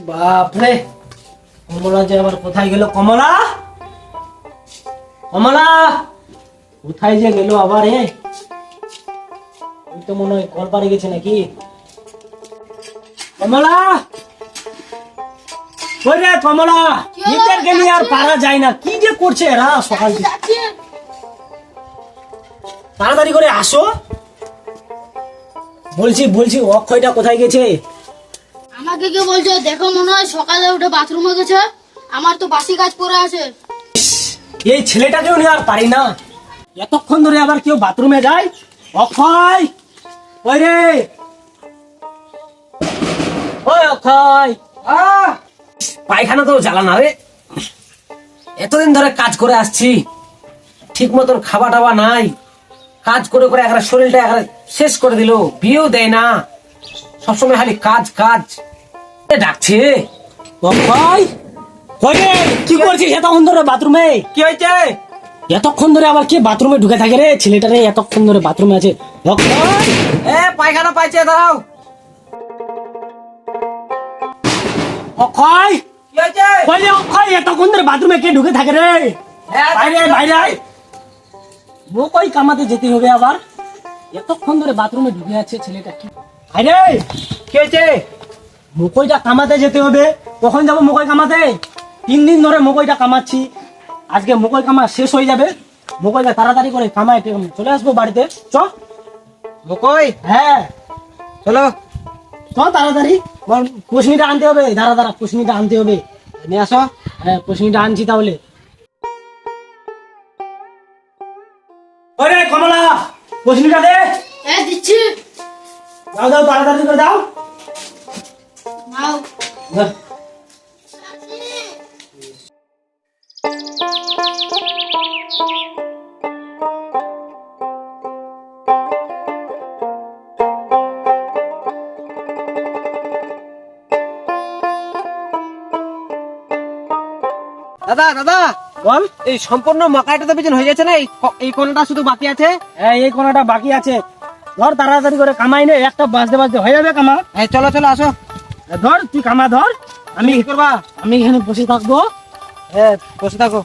বাপরে, কমলা যে আবার কোথায় গেল? কমলা, কমলা কোথায় যে গেল আবার? ওই তো মনে হয় কল পারে গেছে নাকি। কমলা, ওই রে কমলা, ইটার গেলি আর পারা যায় না। কি যে করছে এরা সকাল থেকে? তাড়াতাড়ি করে আসো। বলছি অক্ষয়টা কোথায় গেছে? আমাকে কি বলছো? দেখো, মনে হয় সকালে উঠে বাথরুমে গেছে। আমার তো বাসি কাজ পড়ে আছে। এই ছেলেটাকেও নিয়ে আর পারি না। এতক্ষণ ধরে আবার কেউ বাথরুমে যায়? অক্ষয়, ওই রে, ওই অক্ষয়, পায়খানা তো জ্বালা না রে। এতদিন ধরে কাজ করে আসছি, ঠিক মতন খাওয়া টাওয়া নাই। কাজ করে করে একটা শরীরটা একটা শেষ করে দিল। বিয়েও দেয় না, সবসময় খালি কাজ কাজ। ডাকছে অক্ষয়, ওই রে, কি করছিস এতক্ষণ ধরে বাথরুমে? কি হয়েছে? এতক্ষণ ধরে আবার কে বাথরুমে ঢুকে থাকে রে? ছেলেটা রে এতক্ষণ ধরে বাথরুমে আছে। পায়খানা পাইছে, দাঁড়াও। অক্ষয়, কি হয়েছে? ওই রে অক্ষয়, এতক্ষণ ধরে বাথরুমে কে ঢুকে থাকে রে? বাইরে বাইরে, কই কামাতে যেতে হবে আবার। এতক্ষণ ধরে বাথরুমে ঢুকে আছে ছেলেটা। কি আরে কি হয়েছে? মকইটা কামাতে যেতে হবে। কখন যাবো মকই কামাতে? 3 দিন ধরে মকইটা কামাচ্ছি। আজকে মকই কামা শেষ হয়ে যাবে। মকইটা তাড়াতাড়ি করে কামাই চলে আসবো বাড়িতে। চ মকই, হ্যাঁ চলো চ তাড়াতাড়ি। কুশনিটা আনতে হবে। দাঁড়া, কুশনিটা আনতে হবে। নিয়ে আসো। হ্যাঁ, কুশনিটা আনছি তাহলে। ওরে কমলা, কুশনিটা দে। হ্যাঁ, দিচ্ছি। দাও তাড়াতাড়ি করে দাও। নাও। দাদা বল। এই সম্পূর্ণ মাকাইটা তো বেচন হয়ে যাচ্ছে না, এই কোণাটা শুধু বাকি আছে। হ্যাঁ, এই কোনাটা বাকি আছে। ধর তাড়াতাড়ি করে কামাই নে, একটা বাজতে হয়ে যাবে কামা। চলো আসো। ধর তুই কামা ধর, আমি কি করবা? আমি এখানে বসে থাকবো। হ্যাঁ, বসে থাকো।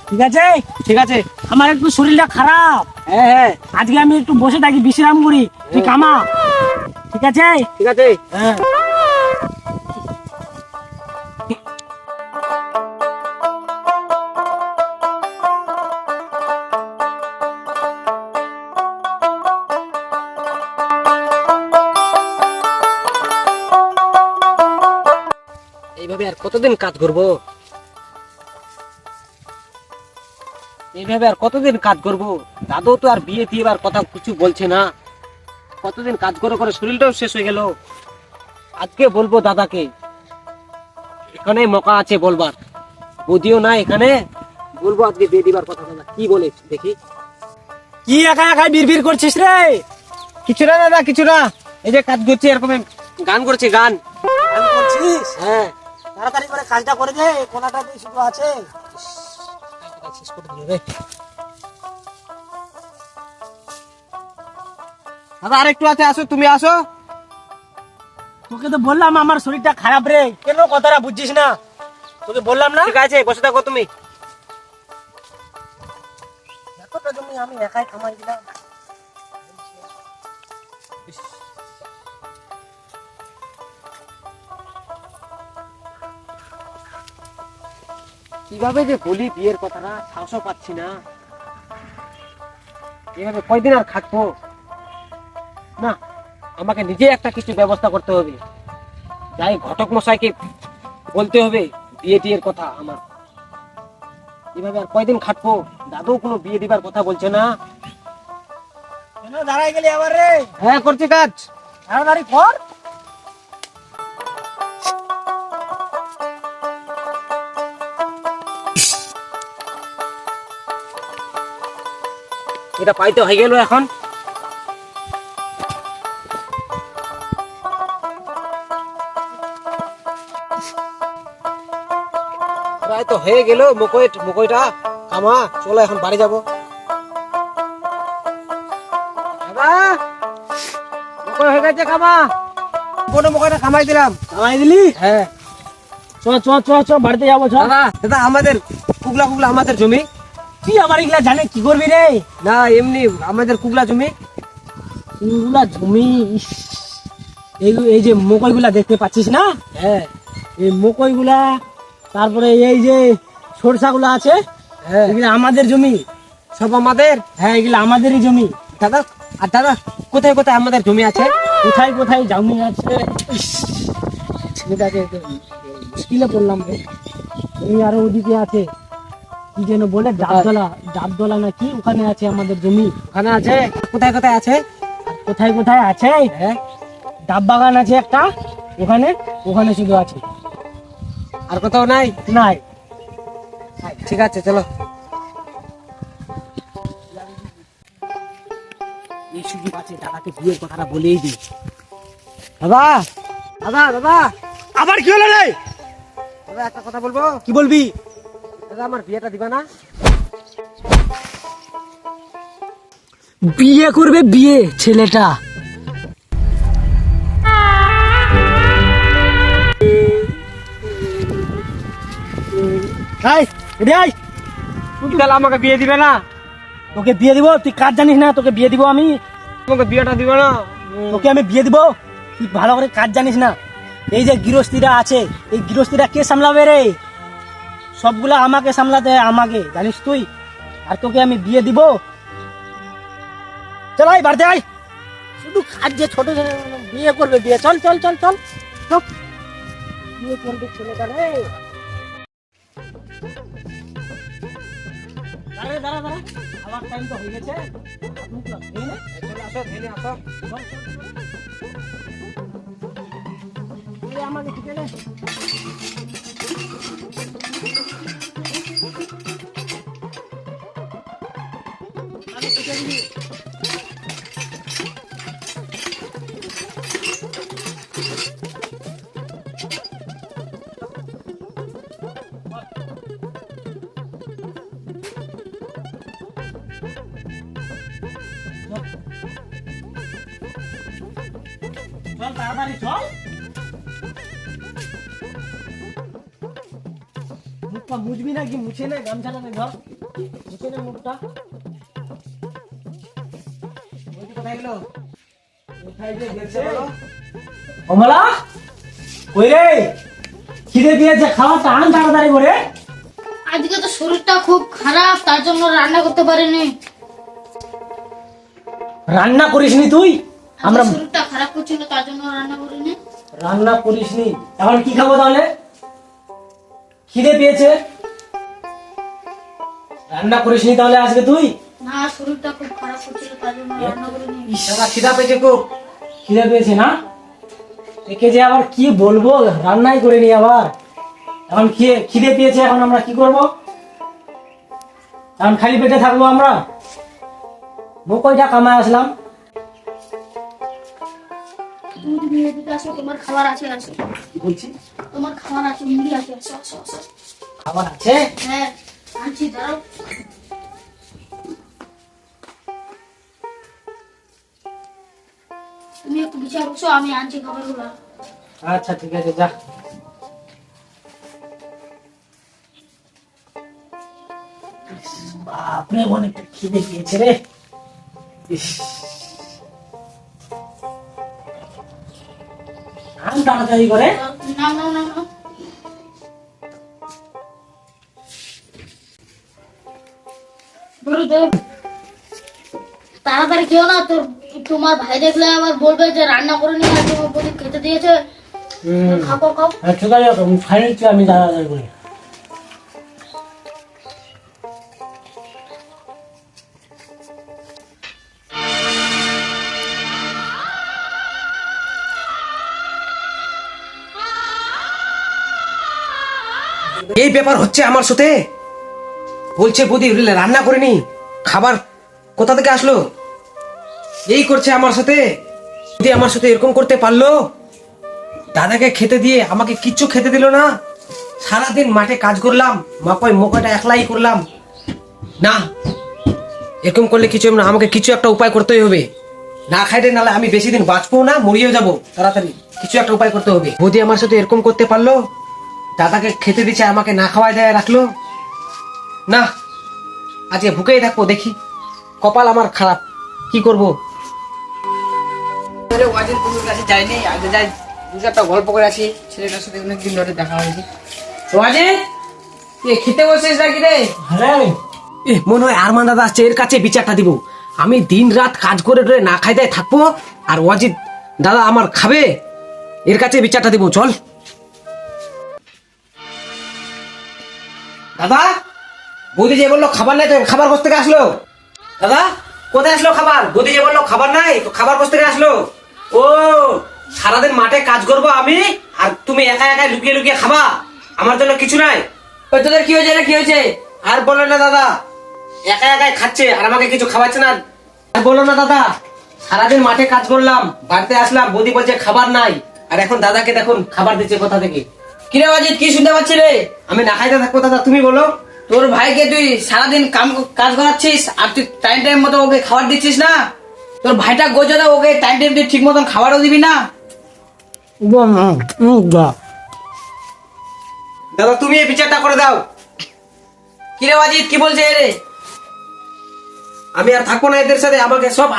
ঠিক আছে? ঠিক আছে। আমার একটু শরীরটা খারাপ। হ্যাঁ, আজকে আমি একটু বসে থাকি, বিশ্রাম করি। তুই কামা। ঠিক আছে? ঠিক আছে। হ্যাঁ। এইভাবে আর কতদিন কাজ করব? দাদু তো আর বিয়ে দিবার কথা কিছু বলছে না। কতদিন কাজ করে করে শরীরটাও শেষ হয়ে গেল। আজকে বলবো দাদাকে, এখানে মকা আছে বলবার। বুঝিও না এখানে, বলবো আজকে বিয়ে দিবার কথা। দাদা কি বলে দেখি। কি একা একাই বিড়বিড় করছিস রে? কিছু না দাদা, কিছু না। এই যে কাজ করছি, এরকম গান করছি, গান করছিস? হ্যাঁ। তাড়াতাড়ি করে কাজটা করে দে, কোনাটা শুধু আছে। শেষ করে দিল রে দাদা। আর একটু আছে, আসো, তুমি আসো। তোকে তো বললাম আমার শরীরটা খারাপ রে, কেন কথাটা বুঝছিস না? তোকে বললাম না? ঠিক আছে, বসে থাকো তুমি। এতটা জমি আমি একাই কামাই দিলাম। কিভাবে যে বলি বিয়ের কথাটা, সাহসও পাচ্ছি না। এভাবে কয়দিন আর খাটবো না? আমাকে নিজে একটা কিছু ব্যবস্থা করতে হবে। যাই ঘটক মশাইকে বলতে হবে বিয়ে টিয়ের কথা আমার। এভাবে আর কয়দিন খাটবো? দাদু কোনো বিয়ে দিবার কথা বলছে না। কেন দাঁড়াই গেলি আবার রে? হ্যাঁ, করছি কাজ। তাড়াতাড়ি কর। এটা পাইতে হয়ে গেল এখন। প্রায় তো হয়ে গেল। মকইটা কামা, চলো এখন বাড়ি যাবো। দাদা, মকই হয়ে গেছে কামা। মকইটা কামাই দিলাম। কামাই দিলি? হ্যাঁ। চ চ চ চ বাড়িতে যাবো চ। দাদা দাদা আমাদের কুগলা কুগলা আমাদের জমি। তুই আমার এগুলা জানে কি করবি রে? না এমনি আমাদের কুগলা জমি। এগুলা জমি ইস, এই যে মকইগুলা দেখতে পাচ্ছিস না? হ্যাঁ এই মকইগুলা, তারপরে এই যে সরষাগুলা আছে, হ্যাঁ এগুলা আমাদের জমি। সব আমাদের। হ্যাঁ এগুলা আমাদেরই জমি। দাদা আর দাদা কোথায় কোথায় আমাদের জমি আছে? কোথায় কোথায় জমি আছে? ইস, ছেলেটাকে তো মুশকিলে পড়লাম রে। এই আরো ওদিকে আছে কি যেন বলে, ডাবদলা না কি, ওখানে আছে আমাদের জমি। ওখানে আছে? কোথায় কোথায় আছে? আর কোথায় কোথায় আছে? হ্যাঁ ডাব বাগান আছে একটা, ওখানে ওখানে শুধু আছে, আর কোথাও নাই? নাই। ঠিক আছে চলো। এই সুযোগ আছে, দাদাকে বিয়ের কথাটা বলেই দিই। দাদা দাদা দাদা আবার কি হলো রে? দাদা একটা কথা বলবো। কি বলবি? দাদা আমার বিয়েটা দিবা না? বিয়ে করবে, বিয়ে ছেলেটা। তুমি তাহলে আমাকে বিয়ে দিবে না? তোকে বিয়ে দিব? তুই কাজ জানিস না? তোকে বিয়ে দিব আমি? তোমাকে বিয়েটা দিবে না? তোকে আমি বিয়ে দিব? তুই ভালো করে কাজ জানিস না? এই যে গৃহস্থীরা আছে, এই গৃহস্থীরা কে সামলাবে রে? সবগুলা আমাকে সামলাতে হয়, আমাকে, জানিস তুই? আর তোকে আমি বিয়ে দিব? চল আয় বাড়িতে আয়, শুধু কাজ যে ছোট ছেলে, বিয়ে করবে বিয়ে। চল চল চল চল চল, বিয়ে করবে ছেলেটা রে। দাঁড়া দাঁড়া দাঁড়া, আমার টাইম তো হয়ে গেছে। এই নে, চলে আসো ধেনে আসো। চল, চল, চল। এই আমাকে ঠিক আছে। আমি ঠিক আছে। চল তাড়াতাড়ি চল। মুখটা মুছবি নাকি? মুছে নে, গামছাটা নে, ধর মুছে নে মুখটা। বৌদি কোথায় গেলো? কোথায় যে গেছে? কমলা কই রে? খিদে পেয়েছে, খাওয়াটা আন তাড়াতাড়ি করে। আজকে তো শরীরটা খুব খারাপ, তার জন্য রান্না করতে পারিনি। রান্না করিসনি তুই? আমরা আজকে শরীরটা খারাপ করছিল, তার জন্য রান্না করিনি। রান্না করিসনি, এখন কি খাবো তাহলে? খিদে পেয়েছে, রান্না করিসনি তাহলে আজকে তুই? না, শরীরটা খুব খারাপ করছিল, তার জন্য রান্না করিনি। দাদা খিদা পেয়েছে খুব। খিদে পেয়েছে না? একে যে আবার কি বলবো, রান্নাই করিনি আবার। এখন খিদে পেয়েছে, এখন আমরা কি করব? এখন খালি পেটে থাকবো আমরা? মকইটা কামায় আসলাম। তুমি এদিকে আসো, তোমার খাবার আছে, আসো। কি বলছি? তোমার খাবার আছে, মুড়ি আছে, আসো আসো আসো। খাবার আছে? হ্যাঁ আনছি, দাঁড়াও। তুমি একটু বিচার বসো, আমি আনছি খাবারগুলো। আচ্ছা ঠিক আছে, যা। বাপরে, অনেকটা খিদে পেয়েছে রে। ইস, আন তাড়াতাড়ি করে। নাও নাও নাও নাও। ধরো, ধরো। তাড়াতাড়ি খেও না, তোমার ভাই দেখলে আবার বলবে যে রান্না করে নিয়ে তোমার প্রতি খেতে দিয়েছে। খাও খাও। হ্যাঁ, ঠিক আছে, খাই নিচ্ছি আমি তাড়াতাড়ি করে। এই ব্যাপার হচ্ছে আমার সাথে। বলছে বৌদি রান্না করেনি, খাবার কোথা থেকে আসলো? এই করছে আমার সাথে। বৌদি আমার সাথে এরকম করতে পারলো? দাদাকে খেতে দিয়ে আমাকে কিচ্ছু খেতে দিল না। সারাদিন মাঠে কাজ করলাম, মকইটা একলাই করলাম না। এরকম করলে কিছু হবে না, আমাকে কিছু একটা উপায় করতেই হবে। না খাইলে নালে আমি বেশি দিন বাঁচবো না, মরিয়েও যাবো তাড়াতাড়ি। কিছু একটা উপায় করতে হবে। বৌদি আমার সাথে এরকম করতে পারলো? দাদাকে খেতে দিচ্ছে, আমাকে না খাওয়াই দেয় রাখলো না। আজকে ভুকেই থাকবো, দেখি কপাল আমার খারাপ, কি করব। ওয়াজিদ বন্ধুর কাছে যাইনি, আগে যাই দু চারটা গল্প করে আসি। ছেলেটার সাথে অনেকদিন ধরে দেখা হয়নি। ওয়াজিদ তুই খেতে বসেছিস নাকি রে? হ্যাঁ মনে হয় আরমান দাদা আসছে, এর কাছে বিচারটা দিব। আমি দিন রাত কাজ করে টরে না খাই দেয় থাকবো, আর ওয়াজিদ দাদা আমার খাবে, এর কাছে বিচারটা দিব। চল দাদা, বৌদি যে বললো খাবার নাই, তো খাবার কোথা থেকে আসলো? দাদা কোথায় আসলো খাবার? বৌদি যে বললো খাবার নাই, তো খাবার কোথা থেকে আসলো? ও, সারাদিন মাঠে কাজ করবো আমি, আর তুমি একা একা লুকিয়ে লুকিয়ে খাবা, আমার জন্য কিছু নাই। ওই তোদের কি হয়েছে রে, কি হয়েছে? আর বলো না দাদা, একা একাই খাচ্ছে আর আমাকে কিছু খাওয়াচ্ছে না। আর বলো না দাদা, সারাদিন মাঠে কাজ করলাম, বাড়িতে আসলাম, বৌদি বলছে খাবার নাই, আর এখন দাদাকে দেখুন খাবার দিচ্ছে কোথা থেকে। কিরে ওয়াজিদ, কি শুনতে পাচ্ছি রে? আমি না খাইতে থাকবো দাদা, তুমি বলো। তোর ভাইকে তুই সারাদিন কাজ করাচ্ছিস, আর তুই টাইম টাইম মতো ওকে খাবার দিচ্ছিস না? তোর ভাইটা গোজা, ওকে টাইম টাইম তুই ঠিক মতন খাবারও দিবি না? দাদা তুমি এই বিচারটা করে দাও। কিরে ওয়াজিদ, কি বলছে রে? আমি আর থাকবো না এদের সাথে, আমাকে সব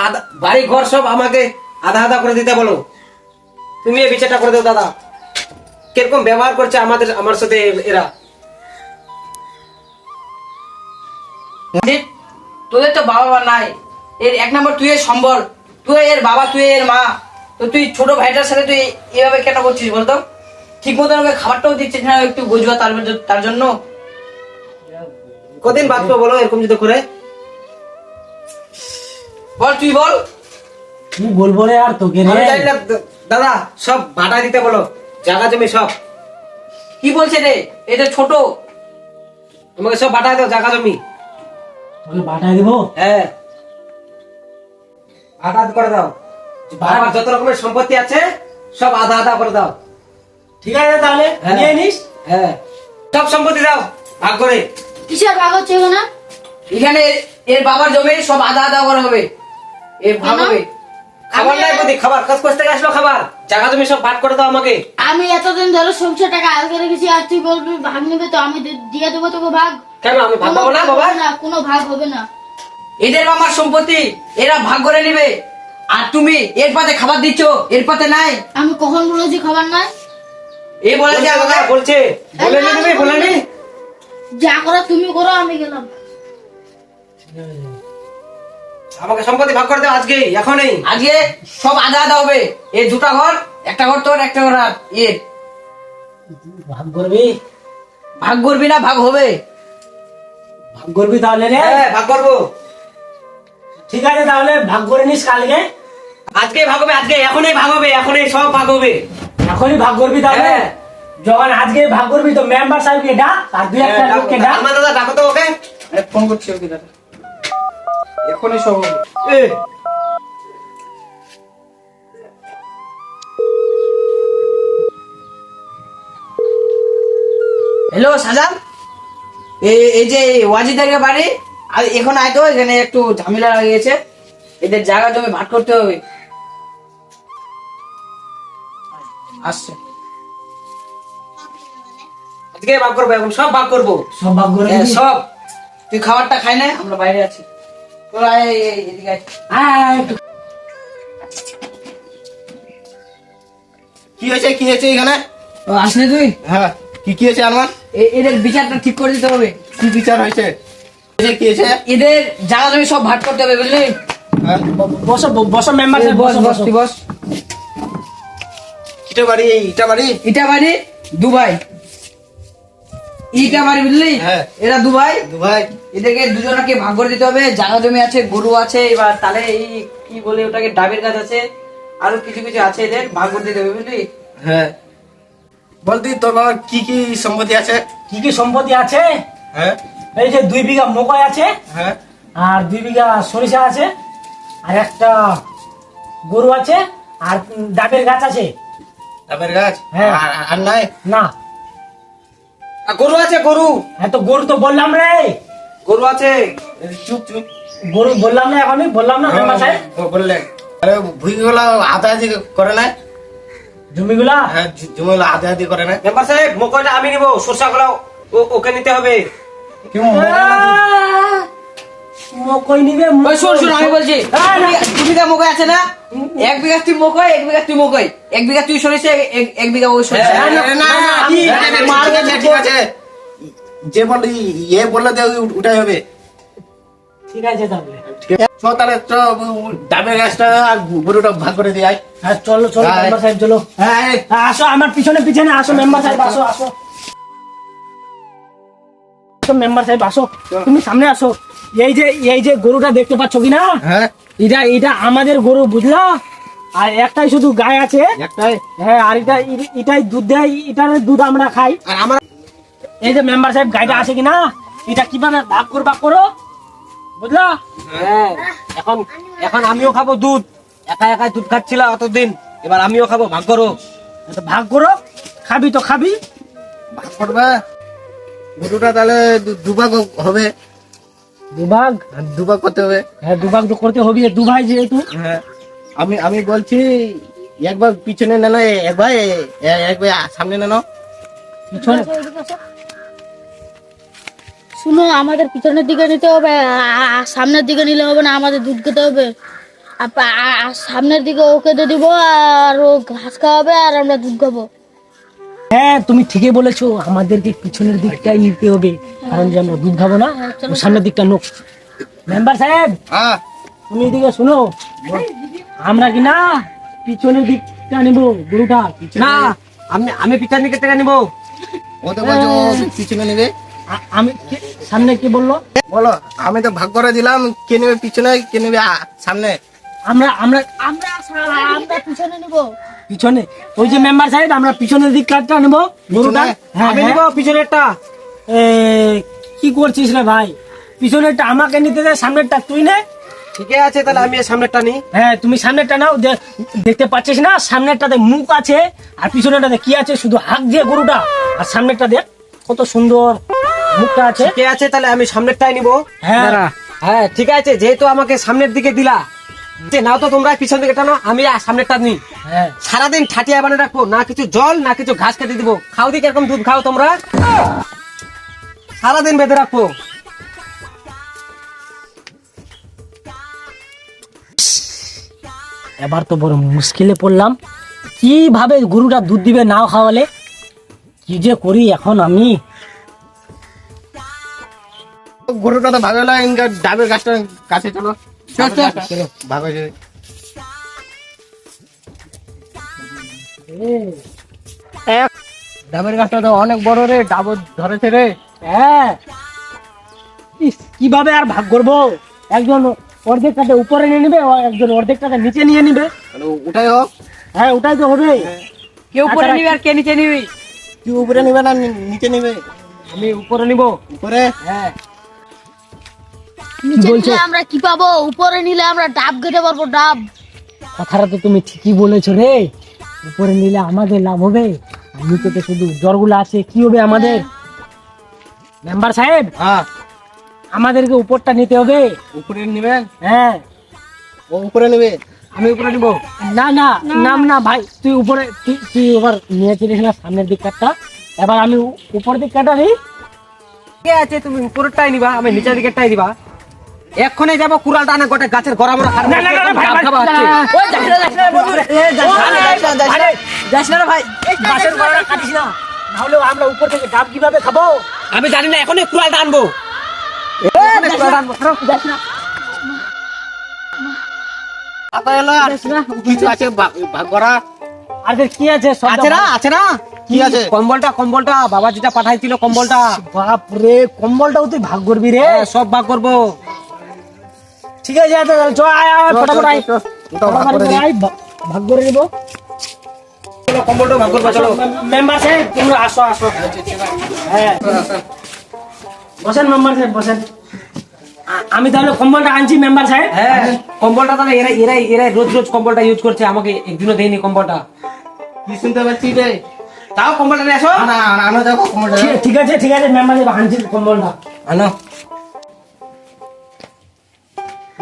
বাড়ি ঘর সব আমাকে আধা আধা করে দিতে বলো। তুমি এই বিচারটা করে দাও দাদা, কিরকম ব্যবহার করছে আমার সাথে এরা। ওয়াজিদ, তোদের তো বাবা মা নাই, এর এক নম্বর তুই এর সম্বল, তুই এর বাবা, তুই এর মা, তো তুই ছোট ভাইটার সাথে তুই এভাবে কেন করছিস বলতো? ঠিক মতন ওকে খাবারটাও দিচ্ছিস না, একটু বুঝবা তার জন্য। কদিন বাঁচবো বলো এরকম যদি করে? বল, তুই বল। কি বলবো রে আর তোকে আমি রে। জানি না দাদা, সব ভাটা দিতে বলো, জায়গা জমি সব। কি বলছে রে? এটা ছোট। আমাকে সব ভাটা দাও, জায়গা জমি। তোকে বাটাই দিব। হ্যাঁ, ভাটা করে দাও। বাবার যত রকমের সম্পত্তি আছে সব আধা আধা করে দাও। ঠিক আছে তাহলে হ্যাঁ। নিয়ে নিস। হ্যাঁ, সব সম্পত্তি দাও ভাগ করে। কিসের ভাগ হচ্ছে এখানে? এখানে এর বাবার জমি সব আধা আধা করা হবে, এর ভাগ হবে। খাবার নাই বৌদি, খাবার কাজ করতে আসলো, খাবার জায়গা জমি সব ভাগ করে দাও আমাকে। আমি এতদিন ধরে সংসার টাকা আগে রেখেছি, আর তুই বলবি ভাগ নেবে, তো আমি দিয়ে দেবো তোকে ভাগ। কেন আমি ভাগ কোনো পাবো না ভাগ বাবা? হবে না, কোনো ভাগ হবে না। এদের বাবার সম্পত্তি এরা ভাগ করে নিবে, আর তুমি এর পাতে খাবার দিচ্ছ, এর পাতে নাই। আমি কখন বলেছি খাবার নাই? এ বলে যে আমাকে বলছে বলে নি তুমি, বলে নি। যা করো তুমি করো, আমি গেলাম। আমাকে সম্পত্তি ভাগ করে দাও আজকে, এখনই। আজকে সব আধা আধা হবে। এই দুটা ঘর, একটা ঘর তোর, একটা ঘর এর। ভাগ করবি? ভাগ করবি না, ভাগ হবে। ভাগ করবি তাহলে রে। হ্যাঁ, ভাগ করবো। ঠিক আছে তাহলে ভাগ করে নিস কালকে। আজকে ভাগ হবে, আজকে এখনই ভাগ হবে, এখনই সব ভাগ হবে। এখনই ভাগ করবি তাহলে। হ্যাঁ। যখন আজকে ভাগ করবি তো মেম্বার সাহেবকে ডাক, আর দুই একটা লোককে ডাক। আমার দাদা ডাকো তো ওকে। ফোন করছি ওকে দাদা, এখনই সব হবে। এ, হ্যালো সাজান, এই যে ওয়াজিদের বাড়ি, আর এখন আয় তো, এখানে একটু ঝামেলা লাগিয়েছে, এদের জায়গা জমি ভাগ করতে হবে। আসছে। আজকে ভাগ করবো, এখন সব ভাগ করবো। সব ভাগ করে হ্যাঁ, নিবি? সব। তুই খাবারটা খাই না, আমরা বাইরে আছি। তোরা এদিকে আয়। আয়, একটু কি হয়েছে এখানে? ও, আসলে তুই হ্যাঁ, কি হয়েছে আরমান? এদের বিচারটা ঠিক করে দিতে হবে। কি বিচার হয়েছে? কি হয়েছে? এদের জায়গা জমি সব ভাগ করতে হবে, বুঝলি? হ্যাঁ, বসো বসো মেম্বার সাহেব, বস বসো বস, তুই বস। ইটা বাড়ি, ইটা বাড়ি। ইটা বাড়ি দুবাই, ইটা বাড়ি, বুঝলি? হ্যাঁ। এরা দুবাই, দুবাই। এদেরকে দুজনকে ভাগ করে দিতে হবে। জায়গা জমি আছে, গরু আছে, এবার তাহলে এই কি বলে ওটাকে, ডাবের গাছ আছে, আরো কিছু কিছু আছে, এদের ভাগ করে দিতে হবে, বুঝলি? হ্যাঁ, বলতি তোর বাবার কি কি সম্পত্তি আছে? কি কি সম্পত্তি আছে? হ্যাঁ, এই যে 2 বিঘা মকই আছে, হ্যাঁ, আর 2 বিঘা সরিষা আছে, আর একটা গরু আছে, আর ডাবের গাছ আছে। ডাবের গাছ। হ্যাঁ। আর নাই? না, আর গরু আছে, গরু। হ্যাঁ তো গরু তো বললাম রে, গরু আছে। চুপ চুপ। গরু বললাম না, এখনই বললাম না মেম্বার সাহেব। বললেন। আরে ভুই গুলো আদাজি করে নাই? জমিগুলা হ্যাঁ জমি আধে আধি করে না মেম্বার সাহেব মকইটা আমি নিব, সরষা গুলা ওকে নিতে হবে। কেউ মনে না মকই নিবে ওই শোন শোন, আমি বলছি দু বিঘা মকই আছে না, 1 বিঘা তুই মকই, 1 বিঘা তুই মকই, 1 বিঘা তুই সরিষা, 1 বিঘা ওই সরিষা। ঠিক আছে যে বললি ইয়ে বললে যে উঠাই হবে ঠিক আছে তাহলে। চল তাহলে ডাবের গাছটা আর গরুটা ভাগ করে দিয়ে আয় হ্যাঁ চলো চলো হ্যাঁ। মেম্বার সাহেব চলো। হ্যাঁ হ্যাঁ, আসো আমার পিছনে পিছনে আসো মেম্বার সাহেব, আসো আসো মেম্বার সাহেব আসো, তুমি সামনে আসো। এই যে গরুটা দেখতে পাচ্ছ কিনা, হ্যাঁ এটা আমাদের গরু বুঝলা, আর একটাই শুধু গায়ে আছে। একটাই হ্যাঁ, আর এটাই দুধ দেয়, এটার দুধ আমরা খাই। আর আমার এই যে মেম্বার সাহেব গাইটা আছে কিনা, এটা কিভাবে ভাগ করো বুঝলা। হ্যাঁ, এখন এখন আমিও খাবো দুধ, একা একা দুধ খাচ্ছিল অতদিন, এবার আমিও খাবো, ভাগ করো। তো ভাগ করো, খাবি তো খাবি। ভাগ করবে গরুটা তাহলে দুভাগ হবে দুভাগ, দুভাগ করতে হবে হ্যাঁ দুভাগ তো করতে হবে, দু ভাই যেহেতু। হ্যাঁ আমি বলছি একবার পিছনে নেনো, একবার সামনে নেনো পিছনে শুনো, আমাদের পিছনের দিকে নিতে হবে, সামনের দিকে নিলে হবে না, আমাদের দুধ খেতে হবে। সামনের দিকে ওকে দিয়ে দিব, আর ও ঘাস খাওয়াবে আর আমরা দুধ খাবো। হ্যাঁ তুমি ঠিকই বলেছো, আমাদেরকে পিছনের দিকটাই নিতে হবে, কারণ যে আমরা দুধ খাবো না, সামনের দিকটা নোক। মেম্বার সাহেব হ্যাঁ তুমি এদিকে শুনো, আমরা কি না পিছনের দিকটা নিবো গরুটা। না, আমি পিছন দিকে থেকে নিবো। ও তো বলছো ও পিছনে নেবে আমি সামনে কি বললো বলো, আমি তো ভাগ করে দিলাম, কে নেবে পিছনে কে নেবে সামনে। আমরা আমরা আমরা পিছনে নিব। পিছনে, ওই যে মেম্বার সাহেব আমরা পিছনের দিকটা নেবো গরুটা। হ্যাঁ আমি হ্যাঁ। নিবো পিছনেরটা। এ, কি করছিস রে ভাই, পিছনেরটা আমাকে নিতে দে, সামনেরটা তুই নে। ঠিক আছে, তাহলে আমি এই সামনেরটা নিই। হ্যাঁ তুমি সামনেরটা নাও, দেখতে পাচ্ছিস না সামনেরটাতে মুখ আছে, আর পিছনেরটাতে কি আছে, শুধু হাঁক দিয়ে গরুটা, আর সামনেরটা দেখ কত সুন্দর মুখটা আছে। ঠিক আছে, তাহলে আমি সামনেরটাই নিবো। হ্যাঁ হ্যাঁ ঠিক আছে, যেহেতু আমাকে সামনের দিকে দিলা, যে নাও তো তোমরা পিছন দিকে টানো, আমি সামনেরটা নিই। হ্যাঁ সারাদিন ঠাটিয়া বানিয়ে রাখবো, না কিছু জল না কিছু ঘাস কেটে দিব। খাও দিকে এরকম দুধ খাও তোমরা, সারাদিন বেঁধে রাখবো। এবার তো বড় মুশকিলে পড়লাম, কিভাবে গরুটা দুধ দিবে না খাওয়ালে, কি যে করি এখন আমি। গরুটা তো ভাগ হলো, ডাবের গাছটা কাছে চলো চলো ভাগ হয়ে যাবে। ডাবের গাছটা তো অনেক বড় রে, ডাব ধরেছে রে। হ্যাঁ ইস, কিভাবে আর ভাগ করবো, একজন অর্ধেকটাকে উপরে নিয়ে নিবে, একজন অর্ধেকটাকে নিচে নিয়ে নিবে। তাহলে ওটাই হোক, হ্যাঁ ওটাই তো হবে। কে উপরে নিবি আর কে নিচে নিবি? তুই উপরে নিবে না নিচে নিবে? আমি উপরে নিবো। উপরে হ্যাঁ, নিচে বলছো? নিলে আমরা কি পাবো, উপরে নিলে আমরা ডাব খেতে পারবো, ডাব। কথাটা তো তুমি ঠিকই বলেছো রে, উপরে নিলে আমাদের লাভ হবে, আর নিচে তো শুধু জ্বরগুলো আছে, কি হবে আমাদের। মেম্বার সাহেব হ্যাঁ আমাদেরকে উপরটা নিতে হবে। উপরে নিবে, হ্যাঁ ও উপরে নিবে। আমি উপরে নিবো। না না নাম না ভাই, তুই উপরে, তুই এবার নিয়েছিলিস না সামনের দিকটা, এবার আমি উপর দিকটা নিই। ঠিক আছে, তুমি উপরেরটাই নিবা, আমি নিচের দিকেরটাই দিবা। এক্ষণে যাবো কুড়ালটা আনা, গোটা গাছের গড়া মরা না, না, না, না, ভাই, ভাই, ওই যাস না বন্ধু রে, যাস না রে ভাই। গাছের গোড়াটা কাটিস না, নাহলে আমরা উপর থেকে ডাব কিভাবে খাবো। আমি জানি না, এখনই কুড়ালটা আনবো। এখনই কুড়ালটা আনবো। আতা এলো আর কিছু আছে ভাগ করা আর কি আছে, সব আছে না, আছে না, কি আছে? কম্বলটা বাবা যেটা পাঠাইছিল, কম্বলটা। বাপ রে, কম্বলটাও তুই ভাগ করবি রে। হ্যাঁ, সব ভাগ করবো। ঠিক আছে চ, আয় আয় ফটাফট আয়, ওটাও ভাগ করে দিই। আয়, ভাগ করে নিবো। চলো, কম্বলটা ভাগ করবো, চলো। মেম্বার সাহেব তোমরা আসো আসো। হ্যাঁ বসেন মেম্বার সাহেব বসেন। আমি তাহলে কম্বলটা আনছি মেম্বার সাহেব। হ্যাঁ, কম্বলটা তাহলে এরাই রোজ কম্বলটা ইউজ করছে, আমাকে একদিনও দেয়নি কম্বলটা। কি শুনতে পাচ্ছি রে? তাও কম্বলটা নিয়ে আসো। না আনো দেখো কমোডা ঠিক আছে মেম্বার সাহেব আনছি কম্বলটা। আনো।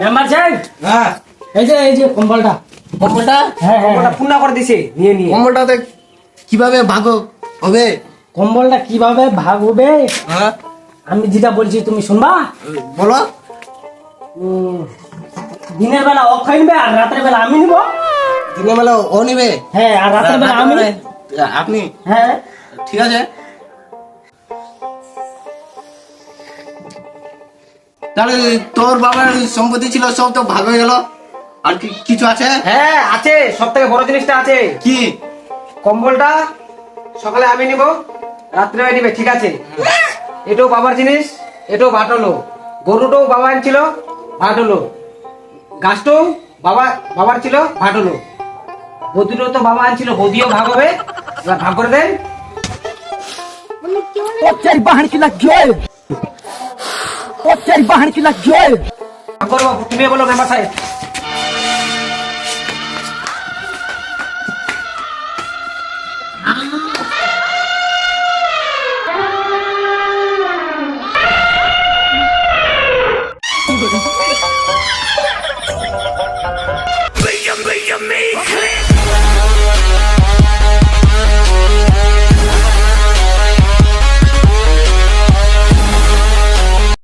মেম্বার সাহেব হ্যাঁ এই যে কম্বলটা। কম্বলটা হ্যাঁ হ্যাঁ কম্বলটা পূর্ণ করে দিছে নিয়ে নিয়ে। কম্বলটাতে কিভাবে ভাগ হবে? কম্বলটা কিভাবে ভাগ হবে হ্যাঁ আমি যেটা বলছি তুমি শুনবা। বলো। দিনের বেলা ও খাই নিবে আর রাতের বেলা আমি নিব। দিনের বেলা ও নিবে, হ্যাঁ আর রাতের বেলা আমি। আপনি? হ্যাঁ ঠিক আছে। তাহলে তোর বাবার সম্পত্তি ছিল সব তো ভাগ হয়ে গেল, আর কিছু আছে? হ্যাঁ আছে, সব থেকে বড় জিনিসটা আছে। কি? কম্বলটা সকালে আমি নিব, রাত্রে ওই নিবে, ঠিক আছে? এটাও বাবার জিনিস, এটাও ভাট হলো। গরুটাও বাবা আনছিল, ভাট হলো। গাছটাও বাবার ছিল, ভাট হলো। বদিটাও তো বাবা আনছিল, বদিও ভাগ হবে। এবার ভাগ করে দেন। ভাগ করবো, তুমি বলো মেম্বার সাহেব।